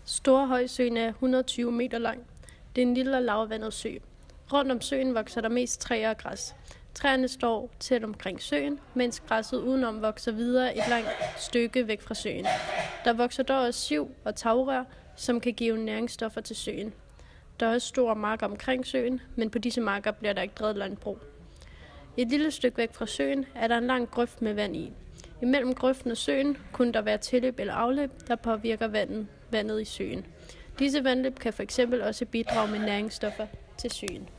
Storhøjsøen er 120 meter lang. Det er en lille og lavvandet sø. Rundt om søen vokser der mest træer og græs. Træerne står tæt omkring søen, mens græsset udenom vokser videre et langt stykke væk fra søen. Der vokser dog også siv og tagrør, som kan give næringsstoffer til søen. Der er også store marker omkring søen, men på disse marker bliver der ikke drevet landbrug. Et lille stykke væk fra søen er der en lang grøft med vand i. Imellem grøften og søen kunne der være tilløb eller afløb, der påvirker vandet i søen. Disse vandløb kan fx også bidrage med næringsstoffer til søen.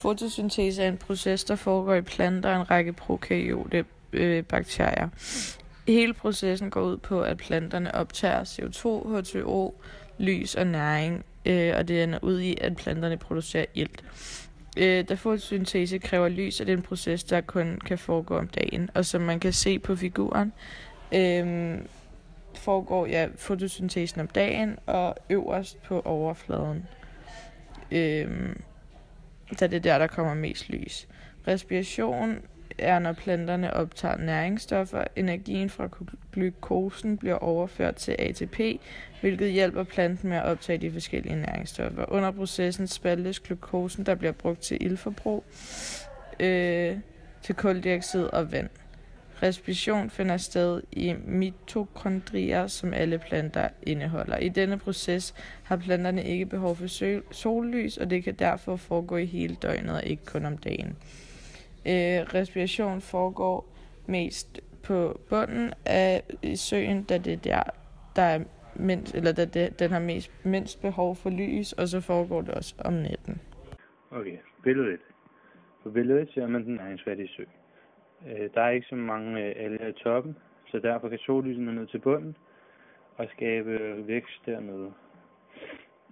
Fotosyntese er en proces, der foregår i planter og en række prokaryote bakterier. Hele processen går ud på, at planterne optager CO2, H2O, lys og næring, og det ender ud i, at planterne producerer ilt. Da fotosyntese kræver lys, er det en proces, der kun kan foregå om dagen. Og som man kan se på figuren, foregår fotosyntesen om dagen og øverst på overfladen. Da det er der kommer mest lys. Respiration er, når planterne optager næringsstoffer. Energien fra glykosen bliver overført til ATP, hvilket hjælper planten med at optage de forskellige næringsstoffer. Under processen spaltes glykosen, der bliver brugt til iltforbrug, til kuldioxid og vand. Respiration finder sted i mitokondrier, som alle planter indeholder. I denne proces har planterne ikke behov for sollys, og det kan derfor foregå i hele døgnet og ikke kun om dagen. Respiration foregår mest på bunden af søen, da det er der er den har mindst behov for lys, og så foregår det også om natten. Okay, billede 1. På billede 1 ser man den næringsfattige sø. Der er ikke så mange alger i toppen, så derfor kan sollyset nå ned til bunden og skabe vækst dernede.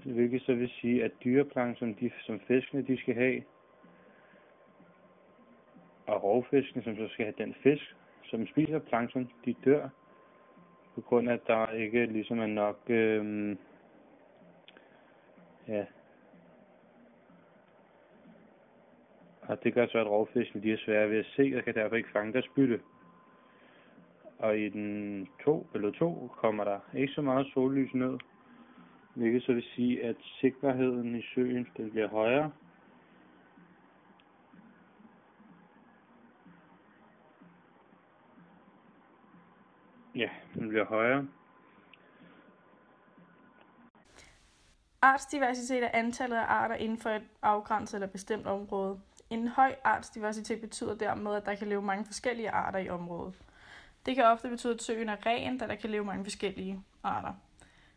Hvilket så vil sige, at dyreplankton, som fiskene de skal have, og rovfiskene, som så skal have den fisk, som spiser plankton, de dør, på grund af, at der ikke ligesom er nok og det gør så, at rovfiskene de er svære ved at se, og kan derfor ikke fange deres bytte. Og i den 2 kommer der ikke så meget sollys ned, hvilket så vil sige, at sigtbarheden i søen den bliver højere. Ja, den bliver højere. Artsdiversitet er antallet af arter inden for et afgrænset eller bestemt område. En høj artsdiversitet betyder dermed, at der kan leve mange forskellige arter i området. Det kan ofte betyde, at søen er ren, da der kan leve mange forskellige arter.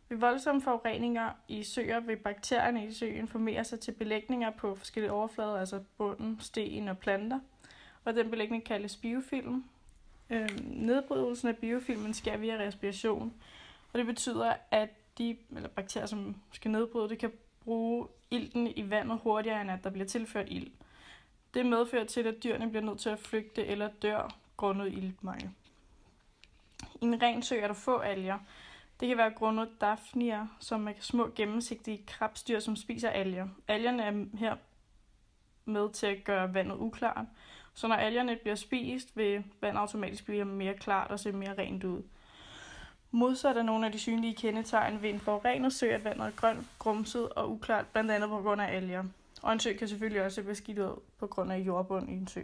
Ved voldsomme forureninger i søer vil bakterierne i søen formere sig til belægninger på forskellige overflader, altså bunden, sten og planter. Og den belægning kaldes biofilm. Nedbrydelsen af biofilmen sker via respiration, og det betyder, at de bakterier, som skal nedbryde, det kan bruge ilten i vandet hurtigere, end at der bliver tilført ilt. Det medfører til, at dyrene bliver nødt til at flygte eller dør grundet iltmangel. I en ren sø er der få alger. Det kan være grundet daphnier, som er små gennemsigtige krebsdyr, som spiser alger. Algerne er her med til at gøre vandet uklart, så når algerne bliver spist, vil vandet automatisk blive mere klart og se mere rent ud. Modsat er nogle af de synlige kendetegn ved en forurenet sø, at vandet er grønt, grumset og uklart, blandt andet på grund af alger. Og en sø kan selvfølgelig også være skidt ud på grund af jordbund i en sø.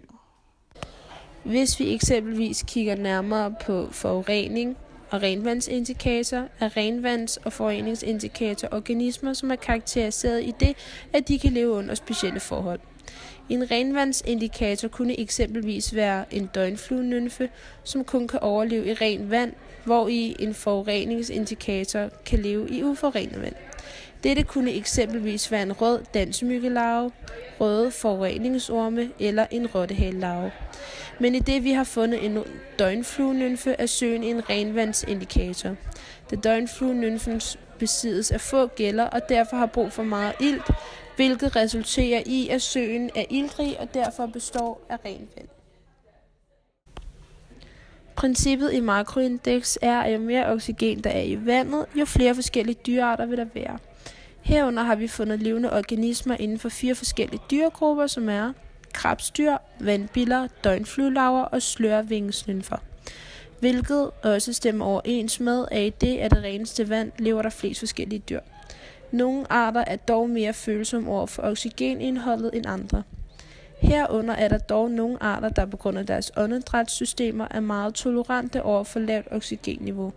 Hvis vi eksempelvis kigger nærmere på forurening og renvandsindikator, er renvands- og forureningsindikator organismer, som er karakteriseret i det, at de kan leve under specielle forhold. En renvandsindikator kunne eksempelvis være en døgnfluenymfe, som kun kan overleve i rent vand, hvor i en forureningsindikator kan leve i uforurenet vand. Dette kunne eksempelvis være en rød dansemyggelarve, røde forureningsorme eller en rottehalelarve. Men i det vi har fundet en døgnfluenymfe, er søen en renvandsindikator. Da døgnfluenymfen besiddes af få gælder og derfor har brug for meget ilt, hvilket resulterer i, at søen er iltrig og derfor består af rent vand. Princippet i makroindeks er, at jo mere oxygen der er i vandet, jo flere forskellige dyrearter vil der være. Herunder har vi fundet levende organismer inden for 4 forskellige dyregrupper, som er krebsdyr, vandbiller, døgnfluelarver og slørvingesnymfer. hvilket også stemmer overens med, at i det af det reneste vand lever der flest forskellige dyr. Nogle arter er dog mere følsomme over for oxygenindholdet end andre. Herunder er der dog nogle arter, der på grund af deres åndedrætssystemer er meget tolerante over for lavt oxygenniveau.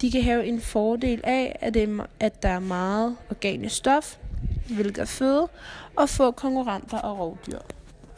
De kan have en fordel af, at der er meget organisk stof, hvilket er føde, og få konkurrenter og rovdyr.